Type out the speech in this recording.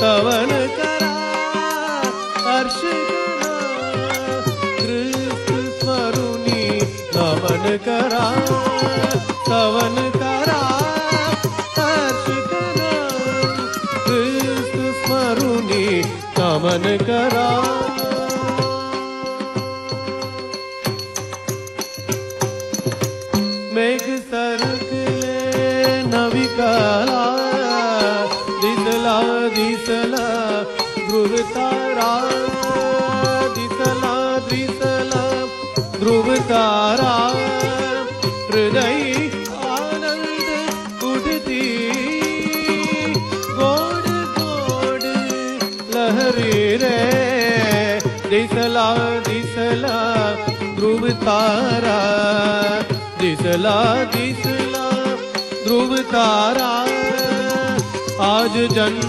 स्तवन करा हर्ष करा ख्रिस्त स्मरुनी नमन करा स्तवन करा हर्ष करा ख्रिस्त स्मरुनी नमन करा मेघ सरकले नवी कला दिसला दिसला ध्रुव तारा दिसला दिसला ध्रुव तारा हृदय आनंद उठती गोड गोड लहरी रे दिसला दिसला ध्रुव तारा दिसला दिसला ध्रुव तारा आज जन्म